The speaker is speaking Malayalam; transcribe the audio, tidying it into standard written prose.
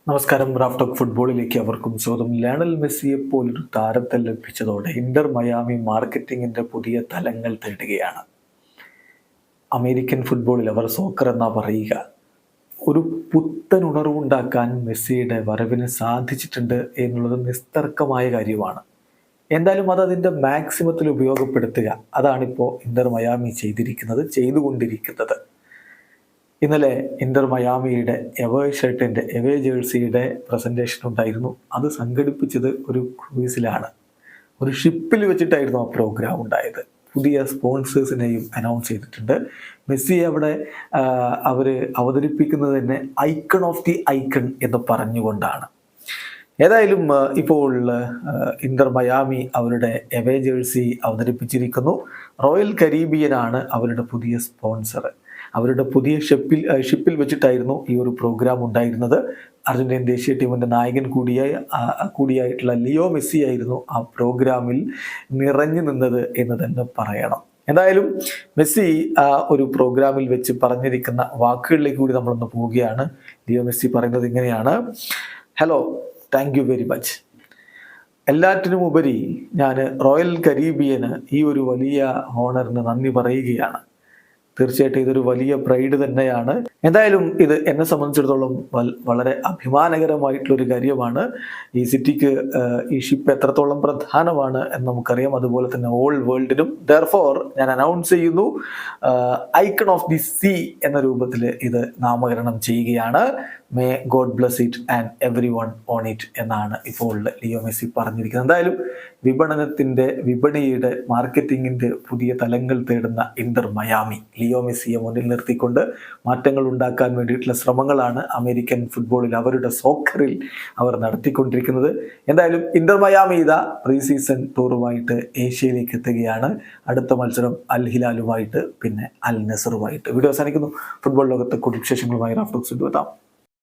നമസ്കാരം. റാഫ് ടോക്ക് ഫുട്ബോളിലേക്ക് അവർക്കും സ്വാഗതം. ലയണൽ മെസ്സിയെ പോലൊരു താരത്തെ ലഭിച്ചതോടെ ഇന്റർ മയാമി മാർക്കറ്റിംഗിന്റെ പുതിയ തലങ്ങൾ തേടുകയാണ്. അമേരിക്കൻ ഫുട്ബോളിൽ അവർ സോക്കർ എന്നാ പറയുക. ഒരു പുത്തൻ ഉണർവുണ്ടാക്കാൻ മെസ്സിയുടെ വരവിന് സാധിച്ചിട്ടുണ്ട് എന്നുള്ളത് നിസ്തർക്കമായ കാര്യമാണ്. എന്തായാലും അത് അതിൻ്റെ മാക്സിമത്തിൽ ഉപയോഗപ്പെടുത്തുക, അതാണിപ്പോൾ ഇന്റർ മയാമി ചെയ്തുകൊണ്ടിരിക്കുന്നത്. ഇന്നലെ ഇന്റർ മയാമിയുടെ എവേ ജേഴ്സിയുടെ പ്രസൻറ്റേഷൻ ഉണ്ടായിരുന്നു. അത് സംഘടിപ്പിച്ചത് ഒരു ക്രൂയിസിലാണ്, ഒരു ഷിപ്പിൽ വെച്ചിട്ടായിരുന്നു ആ പ്രോഗ്രാം ഉണ്ടായത്. പുതിയ സ്പോൺസേഴ്സിനെയും അനൗൺസ് ചെയ്തിട്ടുണ്ട്. മെസ്സി അവിടെ അവർ അവതരിപ്പിക്കുന്നത് തന്നെ ഐക്കൺ ഓഫ് ദി ഐക്കൺ എന്ന് പറഞ്ഞുകൊണ്ടാണ്. ഏതായാലും ഇപ്പോൾ ഇന്റർ മയാമി അവരുടെ എവേ ജേഴ്സി അവതരിപ്പിച്ചിരിക്കുന്നു. റോയൽ കരീബിയനാണ് അവരുടെ പുതിയ സ്പോൺസർ. അവരുടെ പുതിയ ഷിപ്പിൽ വെച്ചിട്ടായിരുന്നു ഈ ഒരു പ്രോഗ്രാം ഉണ്ടായിരുന്നത്. അർജന്റീൻ ദേശീയ ടീമിൻ്റെ നായകൻ കൂടിയായിട്ടുള്ള ലിയോ മെസ്സി ആയിരുന്നു ആ പ്രോഗ്രാമിൽ നിറഞ്ഞു നിന്നത് എന്ന് തന്നെ പറയണം. എന്തായാലും മെസ്സി ആ ഒരു പ്രോഗ്രാമിൽ വെച്ച് പറഞ്ഞിരിക്കുന്ന വാക്കുകളിലേക്ക് കൂടി നമ്മളൊന്ന് പോവുകയാണ്. ലിയോ മെസ്സി പറയുന്നത് ഇങ്ങനെയാണ്: hello, thank you very much. എല്ലാറ്റിനും ഉപരി ഞാൻ റോയൽ കരീബിയന് ഈ ഒരു വലിയ ഹോണറിന് നന്ദി പറയുകയാണ്. തീർച്ചയായിട്ടും ഇതൊരു വലിയ പ്രൈഡ് തന്നെയാണ്. എന്തായാലും ഇത് എന്നെ സംബന്ധിച്ചിടത്തോളം വളരെ അഭിമാനകരമായിട്ടുള്ളൊരു കാര്യമാണ്. ഈ സിറ്റിക്ക് ഈ ഷിപ്പ് എത്രത്തോളം പ്രധാനമാണ് എന്ന് നമുക്കറിയാം, അതുപോലെ തന്നെ ഓൾ വേൾഡിനും. ദെർഫോർ ഞാൻ അനൗൺസ് ചെയ്യുന്നു, ഐക്കൺ ഓഫ് ദി സീ എന്ന രൂപത്തിൽ ഇത് നാമകരണം ചെയ്യുകയാണ്. May God bless it and every one on it എന്നാണ് ഇപ്പോൾ ലിയോ മെസ്സി പറഞ്ഞിരിക്കുന്നത്. എന്തായാലും വിപണിയുടെ മാർക്കറ്റിങ്ങിൻ്റെ പുതിയ തലങ്ങൾ തേടുന്ന ഇന്റർ മയാമി ലിയോ മെസ്സിയെ മുന്നിൽ നിർത്തിക്കൊണ്ട് മാറ്റങ്ങൾ ഉണ്ടാക്കാൻ വേണ്ടിയിട്ടുള്ള ശ്രമങ്ങളാണ് അമേരിക്കൻ ഫുട്ബോളിൽ, അവരുടെ സോക്കറിൽ അവർ നടത്തിക്കൊണ്ടിരിക്കുന്നത്. എന്തായാലും ഇന്റർ മയാമി ഇതാ പ്രീ സീസൺ ടൂറുമായിട്ട് ഏഷ്യയിലേക്ക് എത്തുകയാണ്. അടുത്ത മത്സരം അൽ ഹിലാലുമായിട്ട്, പിന്നെ അൽ നസറുമായിട്ട്. വീഡിയോ അവസാനിക്കുന്നു. ഫുട്ബോൾ ലോകത്തെ കൂടുതൽ വിശേഷങ്ങളുമായി റാഫ് ടോക്സ് എത്താം.